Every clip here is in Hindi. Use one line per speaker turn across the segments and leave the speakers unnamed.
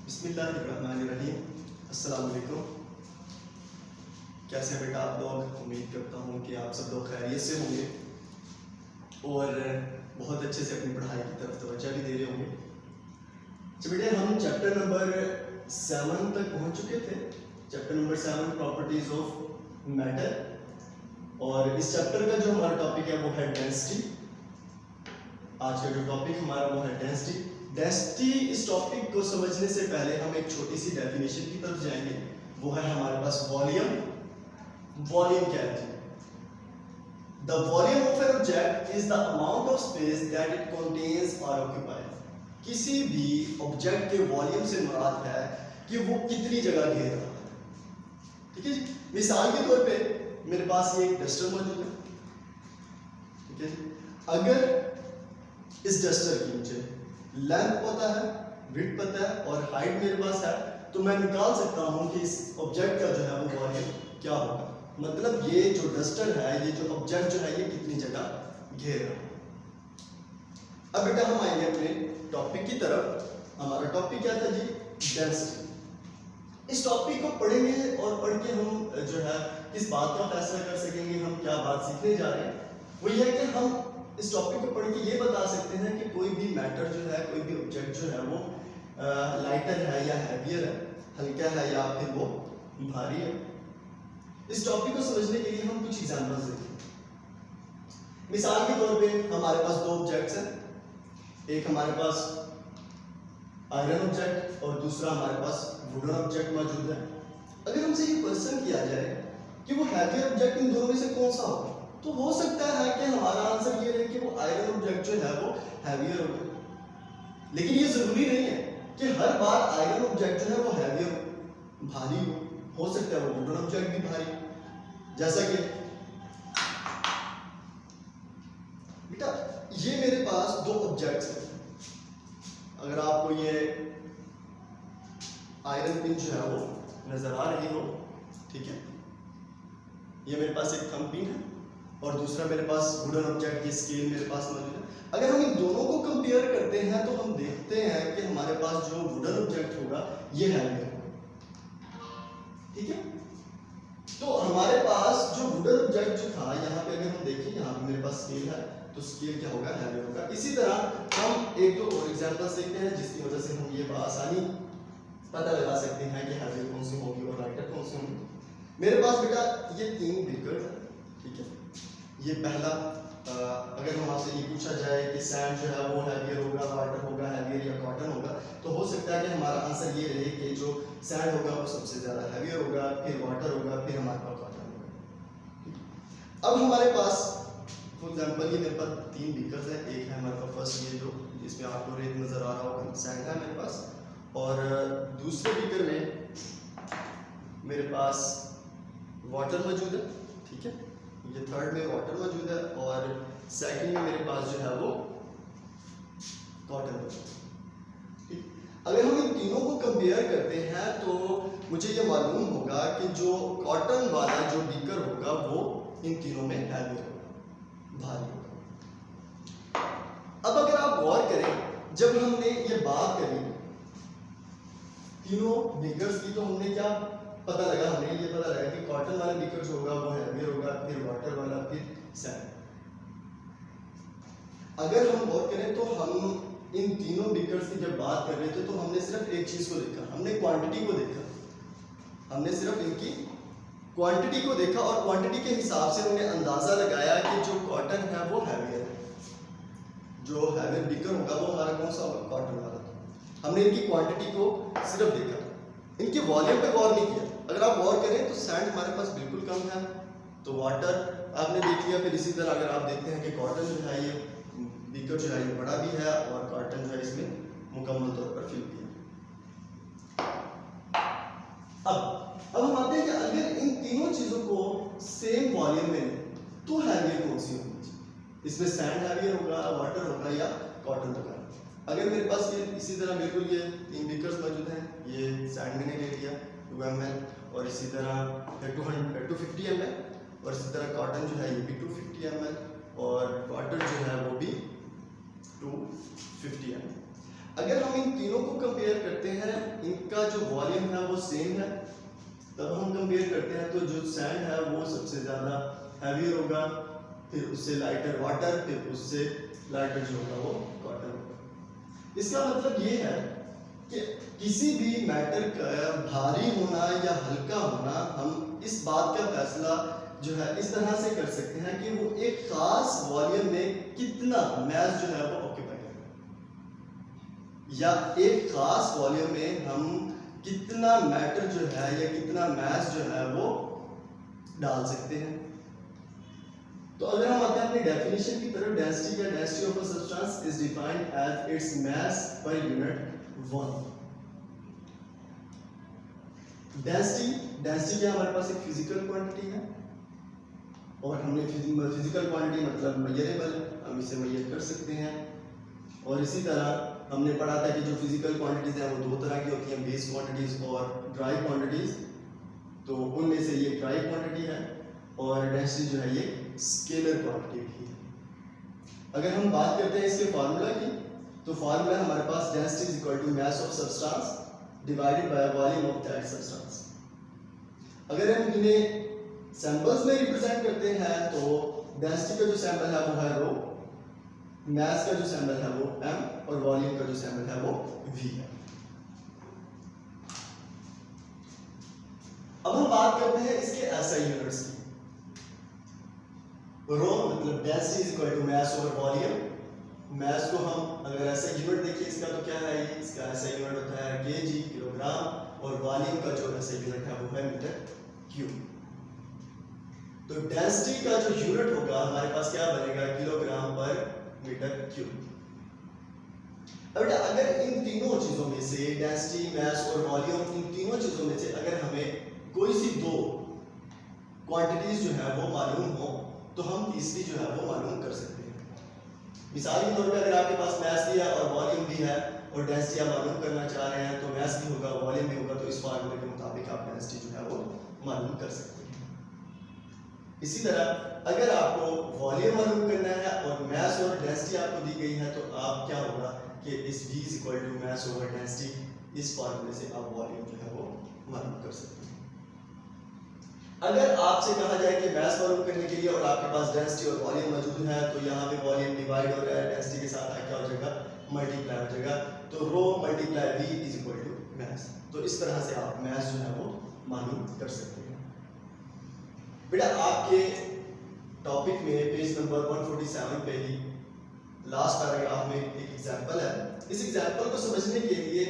बिस्मिल्लाहिर्रहमानिर्रहीम। अस्सलाम वालेकुम। कैसे बेटा आप लोग? उम्मीद करता हूँ कि आप सब लोग खैरियत से होंगे और बहुत अच्छे से अपनी पढ़ाई की तरफ तवज्जो भी दे रहे होंगे। तो बेटे हम चैप्टर नंबर 7 तक पहुँच चुके थे। Chapter number 7 properties of matter, और इस चैप्टर का जो हमारा टॉपिक है वो है डेंसिटी। आज का जो टॉपिक हमारा वो है डेंसिटी। डेंसिटी इस टॉपिक को समझने से पहले हम एक छोटी सी डेफिनेशन की तरफ जाएंगे। वो है हमारे पास वॉल्यूम। वॉल्यूम क्या है? The volume of an object is the amount of space that it contains और ऑक्यूपाइज। किसी भी ऑब्जेक्ट के वॉल्यूम से मुराद है कि वो कितनी जगह घेर रहा है। ठीक है जी। मिसाल के तौर पे मेरे पास ये एक डस्टर मौजूद है। ठीक है जी। अगर इस डस्टर की मुझे लेंथ पता है, विड्थ पता है और हाइट मेरे पास है, तो मैं निकाल सकता हूं कि इस ऑब्जेक्ट का जो है वो वॉल्यूम क्या होगा। मतलब ये जो डस्टर है, ये जो ऑब्जेक्ट जो है ये कितनी जगह घेर रहा है। अब बेटा हम आएंगे अपने टॉपिक की तरफ। हमारा टॉपिक क्या था जी? डेंसिटी। इस टॉपिक को पढ़ेंगे और पढ़ के हम जो है किस बात का फैसला कर सकेंगे, हम क्या बात सीखने जा रहे हैं। वो ये है कि हम इस टॉपिक को पढ़ के ये बता सकते हैं कि कोई भी मैटर जो है, कोई भी ऑब्जेक्ट जो है वो लाइटर है या हैवियर है, हल्का है या फिर वो भारी है। इस टॉपिक को समझने के लिए हम कुछ एग्जांपल्स देखें। मिसाल के तौर पे हमारे पास दो ऑब्जेक्ट्स हैं। एक हमारे पास आयरन ऑब्जेक्ट और दूसरा हमारे पास वुडन ऑब्जेक्ट मौजूद है। अगर हमसे ये क्वेश्चन किया जाए कि वो हैवियर ऑब्जेक्ट इन दोनों में से कौन सा होगा, तो हो सकता है कि हमारा आंसर ये रहे कि वो आयरन ऑब्जेक्ट जो है वो हैवियर होगा। लेकिन ये जरूरी नहीं है कि हर बार आयरन ऑब्जेक्ट जो है वो हैवियर भारी हो सकता है वो वुडन ऑब्जेक्ट भी भारी। जैसा कि बेटा ये मेरे पास दो ऑब्जेक्ट्स हैं। अगर आपको ये आयरन पिन जो है वो नजर आ रही हो, ठीक है, ये मेरे पास एक थंब पिन है और दूसरा मेरे पास वुडन ऑब्जेक्ट, ये स्केल मेरे पास मौजूद है। अगर हम इन दोनों को कंपेयर करते हैं तो हम देखते हैं कि हमारे पास जो वुडन ऑब्जेक्ट होगा ये हैवियर होगा। ठीक है। तो हमारे पास जो वुडन ऑब्जेक्ट जो था, यहाँ पे अगर हम देखें, यहाँ पे मेरे पास स्केल है, तो स्केल क्या होगा? हैवियर होगा। इसी तरह हम एक दो और एग्जांपल्स देखते हैं जिसकी वजह से हम ये आसानी पता लगा सकते हैं कि हैवियर कौन सी होगी और लाइटर कौन सी होगी। मेरे पास बेटा ये तीन बीकर है। ठीक है। ये पहला, अगर हम आपसे ये पूछा जाए कि सैंड जो है वो हैवियर होगा, वाटर होगा हैवियर या कॉटन होगा, तो हो सकता है कि हमारा आंसर ये रहे कि जो सैंड होगा वो सबसे ज़्यादा हैवियर होगा, फिर वाटर होगा, फिर हमारे पास कॉटन होगा। अब हमारे पास फॉर एग्जांपल ये मेरे पास तीन बीकर्स हैं। एक है हमारे पास फर्स्ट, ये जो जिसमें आपको रेत नज़र आ रहा होगा, सैंड है मेरे पास, और दूसरे बीकर में मेरे पास वाटर मौजूद है। ठीक है। ये थर्ड में वाटर मौजूद है और सेकंड में मेरे पास जो है वो कॉटन मौजूद है। अगर हम इन तीनों को कंपेयर करते हैं तो मुझे ये मालूम होगा कि जो कॉटन वाला जो बीकर होगा वो इन तीनों में हैवियर होगा, भारी होगा। अब अगर आप गौर करें, जब हमने ये बात करी तीनों बीकर्स की, तो हमने क्या पता लगा? हमें ये पता लगा कि कॉटन वाला बीकर जो होगा वो हैवियर होगा, फिर वाटर वाला, फिर सैंड। अगर हम गौर करें तो हम इन तीनों बीकर्स की जब बात कर रहे थे तो हमने सिर्फ एक चीज को देखा, हमने क्वांटिटी को देखा। हमने सिर्फ इनकी क्वांटिटी को देखा और क्वांटिटी के हिसाब से हमने अंदाजा लगाया कि जो कॉटन है वो हैवियर है, जो हैवियर बीकर होगा वो हमारा कौन सा होगा? कॉटन वाला। हमने इनकी क्वांटिटी को सिर्फ देखा, इनके वॉल्यूम पे गौर नहीं किया। अगर आप गौर करें तो सैंड हमारे पास बिल्कुल कम है, तो वाटर आपने देख लिया। फिर इसी तरह अगर आप देखते हैं कि कॉटन जो है ये बीकर जो है ये बड़ा भी है और कॉटन जो है इसमें मुकम्मल तौर पर फिल भी है। अब हम आते हैं कि अगर इन तीनों चीजों को सेम वॉल्यूम में तो हैवियर कौन सी होगी? इसमें सैंड हैवियर होगा, वाटर होगा या कॉटन होगा? अगर मेरे पास ये इसी तरह बिल्कुल ये तीन बीकर्स मौजूद हैं, ये सैंड मैंने ले लिया 2 ml और इसी तरह 250 ml, और इसी तरह कॉटन जो है ये भी 250 ml और वाटर जो है वो भी 250 ml। अगर हम इन तीनों को कंपेयर करते हैं इनका जो वॉल्यूम है वो सेम है, तब हम कंपेयर करते हैं तो जो सैंड है वो सबसे ज़्यादा हैवियर होगा, फिर उससे लाइटर वाटर, फिर उससे लाइटर जो होगा वो कॉटन होगा। इसका मतलब ये है कि किसी भी मैटर का भारी होना या हल्का होना हम इस बात का फैसला जो है इस तरह से कर सकते हैं कि वो एक खास वॉल्यूम में कितना मैस जो है वो ऑक्यूपाई करेगा, या एक खास वॉल्यूम में हम कितना मैटर जो है या कितना मैस जो है वो डाल सकते हैं। तो अगर हम आते हैं अपनी डेफिनेशन की तरफ, डेंसिटी या density of a substance is defined as its mass per unit volume. Density क्या हमारे पास एक फिजिकल क्वांटिटी है, और हमने फिजिकल क्वांटिटी मतलब मेजरेबल, हम इसे मेजर कर सकते हैं। और इसी तरह हमने पढ़ा था कि जो फिजिकल क्वांटिटीज हैं वो दो तरह की होती हैं, बेस क्वांटिटीज और ड्राई क्वांटिटीज। तो उनमें से ये ड्राई क्वांटिटी है, और डेंसिटी जो है ये स्केलर क्वांटिटी भी है। अगर हम बात करते हैं इसके फार्मूला की, तो फार्मूला हमारे पास density is equal to mass of substance divided by volume of that substance. अगर हम इन्हें सैंपल्स में रिप्रेजेंट करते हैं तो डेंसिटी का जो सैंपल है वो है रो, मास का जो सैंपल है वो m, और वॉल्यूम का जो सैंपल है वो v है। अब हम बात करते हैं इसके SI यूनिट्स की। रो मतलब density is equal to mass over volume. Mass को हम अगर SI यूनिट देखिए इसका तो क्या है, इसका SI यूनिट होता है kg किलोग्राम, और वॉल्यूम का जो SI यूनिट है वो है मीटर क्यूब। तो डेंसिटी का जो यूनिट होगा हमारे पास क्या बनेगा, किलोग्राम पर मीटर क्यूब। अब बेटा अगर इन तीनों चीजों में से डेंसिटी, मास और वॉल्यूम, इन तीनों चीजों में से अगर हमें कोई सी दो क्वांटिटीज जो है वो मालूम हो तो हम तीसरी जो है वो मालूम कर सकते हैं। मिसाल के तौर पे अगर आपके पास मास भी है और वॉल्यूम भी है, और डेंसिटी आप मालूम करना चाह रहे हैं, तो मास भी होगा वॉल्यूम भी होगा, तो इस फार्मूले के मुताबिक आप डेंसिटी जो है वो मालूम कर सकते हैं। इसी तरह अगर आपको वॉल्यूम मालूम करना है और मास और डेंसिटी आपको दी गई है, तो आप क्या होगा कि इस V is equal to mass over density, इस फार्मूले से आप वॉल्यूम जो है वो मालूम कर सकते हैं। अगर आपसे कहा जाए कि मास मालूम करने के लिए और आपके पास डेंसिटी और वॉल्यूम मौजूद है, तो यहाँ पे वॉल्यूम डिवाइड हो रहा है डेंसिटी के साथ, क्या हो जाएगा, मल्टीप्लाई हो जाएगा। तो rho multiply V is equal to mass. तो इस तरह से आप मास जो है वो मालूम कर सकते हैं। बेटा आपके टॉपिक में पेज नंबर 147 पे ही लास्ट पैराग्राफ में एक एग्जांपल है। इस एग्जांपल को समझने के लिए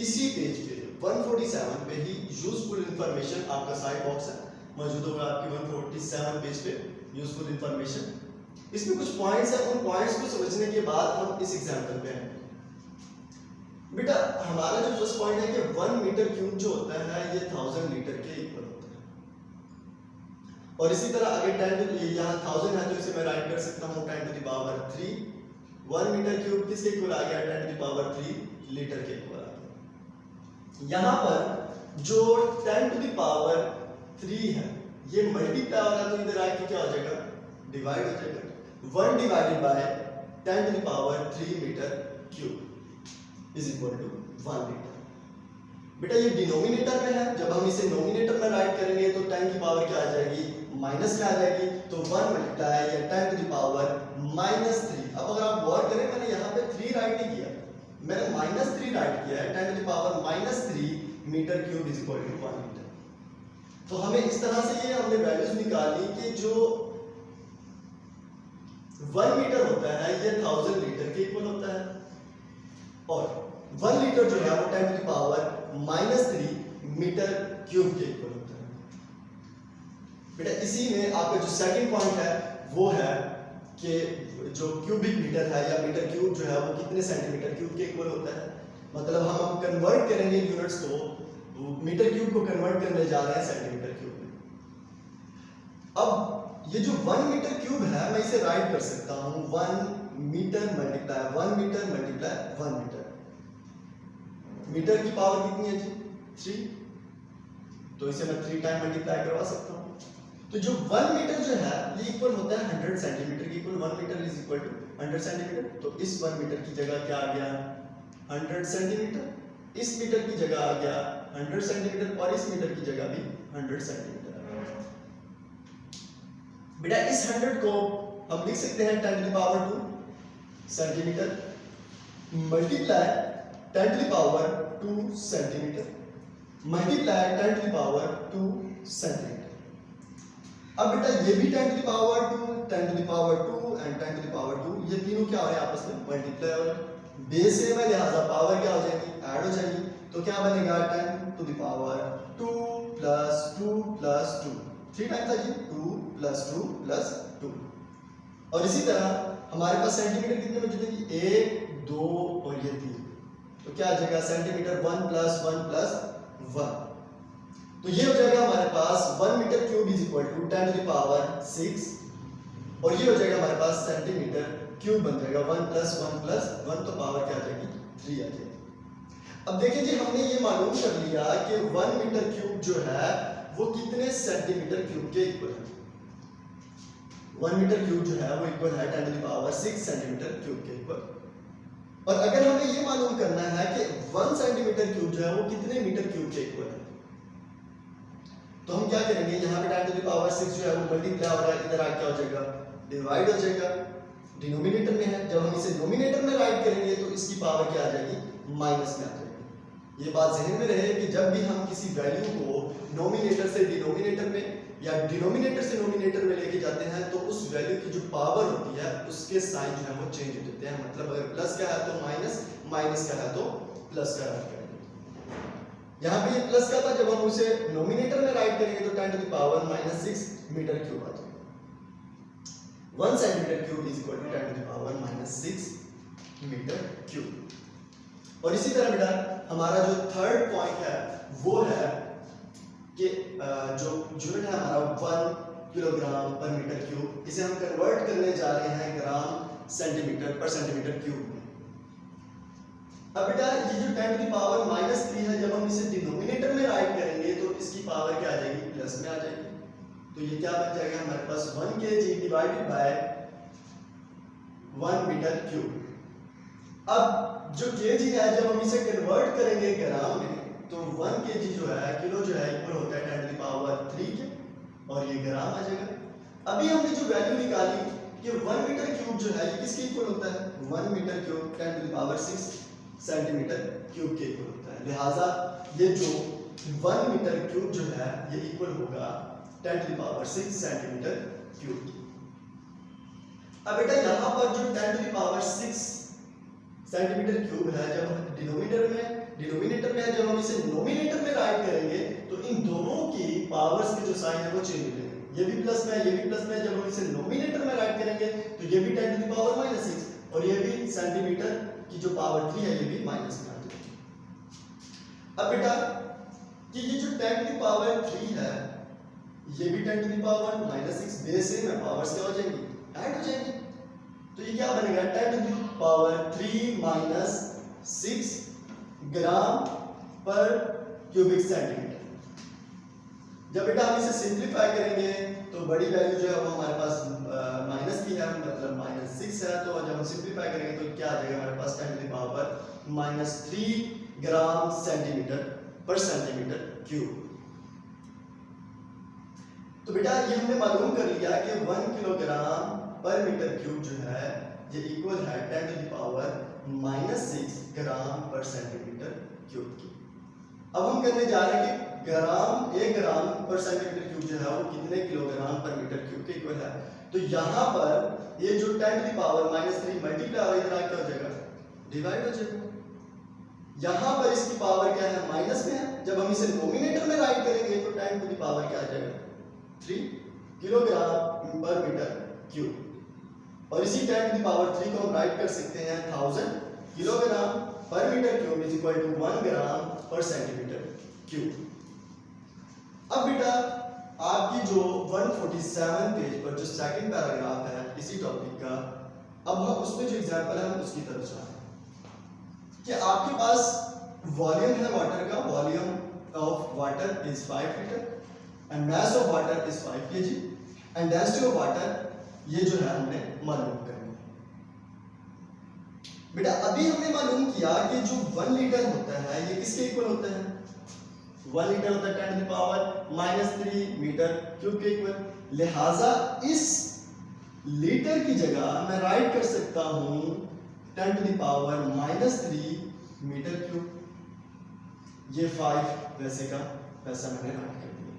इसी पेज पे 147 पे ही यूजफुल इंफॉर्मेशन, आपका साइड बॉक्स है मौजूद होगा आपके 147 पेज पे, यूजफुल इंफॉर्मेशन। इसमें कुछ पॉइंट्स हैं, उन पॉइंट्स को समझने के बाद हम इस एग्जांपल पे आएंगे। बेटा हमारा जो फर्स्ट पॉइंट है कि 1 मीटर क्यूब जो होता है ये 1000 लीटर के इक्वल होता है। और इसी तरह अगर 10 यहाँ 1000 है तो इसे मैं राइट कर सकता हूँ 10 to the power 3। 1 metre cube किसके इक्वल आ गया, 10 टू द पावर 3 लीटर के इक्वल आ गया। यहाँ पर जो 10 टू द पावर 3 है ये मल्टीप्लाई हो रहा है, तो इधर आके क्या हो जाएगा, डिवाइड हो जाएगा। 1 divided by 10 to the power 3 metre cube is equal to 1 litre. बेटा ये डिनोमिनेटर में है, जब हम इसे नोमिनेटर में राइट करेंगे तो 10 की पावर क्या आ जाएगी, माइनस क्या आ जाएगी, तो 1 मल्टीप्लाई या 10 टू द पावर -3। अब अगर आप गौर करें मैंने यहाँ पे 3 राइट नहीं किया, मैंने -3 राइट किया है। 10 to the power -3 metre cube is equal to 1 litre. तो हमें इस तरह से ये हमने वैल्यूज निकाली कि जो 1 मीटर होता है ये 1000 लीटर के इक्वल होता है, और 1 लीटर जो है वो 10 to the power -3 metre cube के इक्वल होता है। बेटा इसी में आपका जो सेकंड पॉइंट है वो है कि जो क्यूबिक मीटर है या मीटर क्यूब जो है वो कितने सेंटीमीटर क्यूब के इक्वल होता है। मतलब हम कन्वर्ट करेंगे यूनिट्स को, मीटर क्यूब को कन्वर्ट करने जा रहे हैं सेंटीमीटर क्यूब में। अब ये जो 1 मीटर क्यूब है मैं इसे राइट कर सकता हूँ 1 metre multiply 1 metre multiply 1 metre. Metre की पावर कितनी है जी, 3, तो इसे मैं 3 टाइम मल्टीप्लाई करवा सकता हूँ। तो जो 1 मीटर जो है ये इक्वल होता है 100 सेंटीमीटर के equal. 1 metre is equal to 100 centimetre. तो इस 1 मीटर की जगह क्या आ गया, 100 सेंटीमीटर। इस मीटर की जगह आ गया 100 सेंटीमीटर और इस मीटर की जगह भी 100 सेंटीमीटर आ गया। बेटा इस 100 को हम लिख सकते हैं 10 to the power 2 centimetre multiply 10 to the power 2 centimetre multiply 10 to the power 2 centimetre. अब बेटा ये भी 10 to the power 2 10 to the power 2 and 10 to the power 2 ये तीनों क्या हो रहे हैं आपस में मल्टीप्लाई हो रहे हैं। बेस सेम है लिहाजा पावर क्या हो जाएगी ऐड हो जाएगी। तो क्या बनेगा 10 to the power 2 plus 2 plus 2 3 time था जी 2 प्लस 2 प्लस 2। और इसी तरह हमारे पास सेंटीमीटर कितने बचे थे 1 2 और ये 3 तो क्या आ जाएगा सेंटीमीटर 1 प्लस 1 प्लस 1 तो ये हो जाएगा हमारे पास 1 metre cube is equal to 10 to the power 6 और ये हो जाएगा हमारे पास सेंटीमीटर क्यूब बन जाएगा 1 प्लस 1 तो पावर क्या आ जाएगी 3 आ जाएगी। अब देखिए जी हमने ये मालूम कर लिया कि 1 मीटर क्यूब जो है वो कितने सेंटीमीटर क्यूब के इक्वल है। 1 मीटर क्यूब जो है वो इक्वल है 10 to the power 6 centimetre cube के इक्वल। और अगर हमें ये मालूम करना है कि 1 सेंटीमीटर क्यूब जो है वो कितने मीटर क्यूब के इक्वल है तो हम क्या करेंगे यहाँ पे 10 टू द पावर 6 जो है वो मल्टीप्लाई हो रहा है इधर आके क्या हो जाएगा डिवाइड हो जाएगा डिनोमिनेटर में है। जब हम इसे नोमिनेटर में राइट करेंगे तो इसकी पावर क्या आ जाएगी माइनस में आ जाएगी। ये बात ज़हन में रहे कि जब भी हम किसी वैल्यू को नोमिनेटर से डिनोमिनेटर में या डिनोमिनेटर से नोमिनेटर में लेके जाते हैं तो उस वैल्यू की जो पावर होती है उसके साइन जो है वो चेंज हो जाते हैं। मतलब अगर प्लस का है तो माइनस माइनस का है तो प्लस का राइट करेंगे। यहाँ पे ये प्लस का था जब हम उसे नोमिनेटर में राइट करेंगे तो 10 to the power -6 metre cube आ जाएगा। 1 centimetre cube is equal to 10 to the power -6 metre cube. और इसी तरह बेटा हमारा जो थर्ड पॉइंट है वो है कि जो यूनिट है हमारा 1 किलोग्राम पर मीटर क्यूब इसे हम कन्वर्ट करने जा रहे हैं ग्राम सेंटीमीटर पर सेंटीमीटर क्यूब में। अब बेटा ये जो 10 टू द पावर -3 है जब हम इसे डिनोमिनेटर में राइट करेंगे तो इसकी पावर क्या आ जाएगी प्लस में आ जाएगी। तो ये क्या बन जाएगा हमारे पास 1 kg divided by 1 metre cube. अब जो kg है जब हम इसे कन्वर्ट करेंगे ग्राम में तो 1 kg जो है किलो जो है इक्वल होता है 10 टू द पावर 3 के और ये ग्राम आ जाएगा। अभी हमने जो वैल्यू निकाली कि 1 मीटर क्यूब जो है ये किसके इक्वल होता है 1 metre cube 10 to the power 6 centimetre cube के इक्वल होता है। लिहाजा ये जो 1 मीटर क्यूब जो है ये इक्वल होगा 10 to the power 6 centimetre cube. अब बेटा यहाँ पर जो 10 to the power 6 centimetre cube है जब हम डिनोमिनेटर में है जब हम इसे नोमिनेटर में राइट करेंगे तो इन दोनों की पावर्स के जो साइन है वो चेंज हो जाएंगे। ये भी प्लस में है ये भी प्लस में है। जब हम इसे नोमिनेटर में राइट करेंगे तो ये भी 10 टू द पावर -6 और ये भी सेंटीमीटर की जो पावर 3 है ये भी माइनस में आ जाएगी। अब बेटा कि ये जो 10 टू द पावर 3 है ये भी 10 टू द पावर -6 बेस है में पावर्स क्या हो जाएंगी ऐड हो जाएंगी। तो ये क्या बनेगा 10 टू द पावर 3 - 6 ग्राम पर क्यूबिक सेंटीमीटर। जब बेटा हम इसे सिंप्लीफाई करेंगे तो बड़ी वैल्यू जो है वो हमारे पास माइनस की है मतलब -6 है। तो जब हम सिंप्लीफाई करेंगे तो क्या आ जाएगा हमारे पास 10 to the power -3 gram centimetre per centimetre cube. तो बेटा ये हमने मालूम कर लिया कि 1 किलोग्राम पर मीटर क्यूब जो है ये इक्वल है 10 to the power -6 gram per centimetre cube की। अब हम करने जा रहे हैं कि 1 ग्राम पर सेंटीमीटर क्यूब जो है वो कितने किलोग्राम पर मीटर क्यूब के इक्वल है। तो यहाँ पर ये जो 10 टू द पावर -3 मल्टीप्लाई हो इधर क्या हो जाएगा डिवाइड हो जाएगा। यहाँ पर इसकी पावर क्या है माइनस में है। जब हम इसे नोमिनेटर में राइट करेंगे तो 10 टू द पावर क्या आ जाएगा 3 किलोग्राम पर मीटर क्यूब। और इसी 10 टू द पावर 3 को हम राइट कर सकते हैं 1000 kilogram per metre cube is equal to 1 gram per centimetre cube. अब बेटा आपकी जो 147 पेज पर जो सेकंड पैराग्राफ है इसी टॉपिक का अब हम उसमें जो एग्जांपल है हम उसकी तरफ जा रहे हैं कि आपके पास वॉल्यूम है वाटर का। Volume of water is 5 litre and mass of water is 5 kg and density of water ये जो है हमने मालूम करनी है। बेटा अभी हमने मालूम किया कि जो 1 लीटर होता है ये किसके इक्वल होता है? 1 लीटर होता है 10 to the power -3 metre cube के इक्वल। लिहाजा इस लीटर की जगह मैं राइट कर सकता हूं 10 to the power -3 metre cube. ये 5 वैसे का वैसा मैंने राइट कर दिया।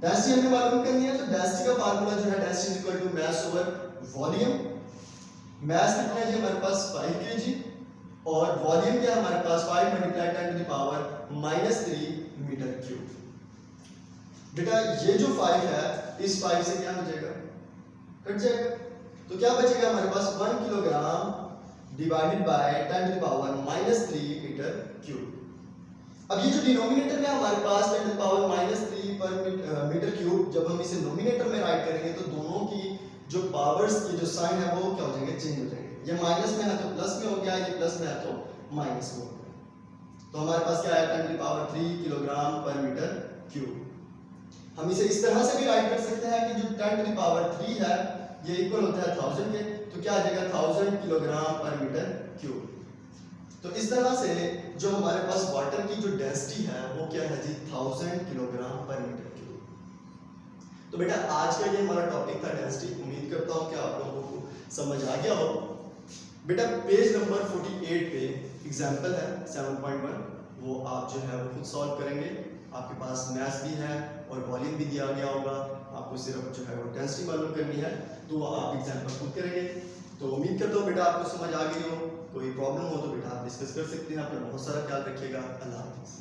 डेंसिटी हमने मालूम करनी है, तो डेंसिटी का फार्मूला जो है density is equal to mass over volume. Mass कितना है जी हमारे पास 5 kg और वॉल्यूम क्या है हमारे पास 5 multiply 10 to the power -3 metre cube. बेटा ये जो 5 है इस 5 से क्या हो जाएगा? कट जाएगा। तो क्या बचेगा हमारे पास 1 kilogram divided by 10 to the power -3 metre cube. अब ये जो डिनोमिनेटर में हमारे पास 10 टू द पावर -3 पर मीटर क्यूब, जब हम इसे नोमिनेटर में राइट करेंगे तो दोनों की जो पावर्स की जो साइन है वो क्या हो जाएंगे? चेंज हो जाएंगे। ये माइनस में है तो प्लस में हो गया, ये प्लस में है तो माइनस में हो गया। तो हमारे पास क्या है 10 to the power 3 kilogram per metre cube. हम इसे इस तरह से भी राइट कर सकते हैं कि जो 10 टू द पावर 3 है ये इक्वल होता है 1000 के, तो क्या आ जाएगा 1000 किलोग्राम पर मीटर क्यूब। तो इस तरह से जो हमारे पास वाटर की जो डेंसिटी है वो क्या है जी 1000 किलोग्राम पर मीटर क्यूब। तो बेटा आज का ये हमारा टॉपिक था डेंसिटी। उम्मीद करता हूँ कि आप लोगों को समझ आ गया हो। बेटा पेज नंबर 48 पे एग्जाम्पल है 7.1, वो आप जो है वो खुद सॉल्व करेंगे। आपके पास मैथ्स भी है और वॉल्यूम भी दिया गया होगा, आपको सिर्फ जो है वो डेंसिटी मालूम करनी है, तो आप एग्जाम्पल खुद करेंगे। तो उम्मीद करता हूँ बेटा आपको समझ आ गई हो। कोई प्रॉब्लम हो तो बेटा आप डिस्कस कर सकते हैं। अपना बहुत सारा ख्याल रखिएगा। अल्लाह हाफिज़।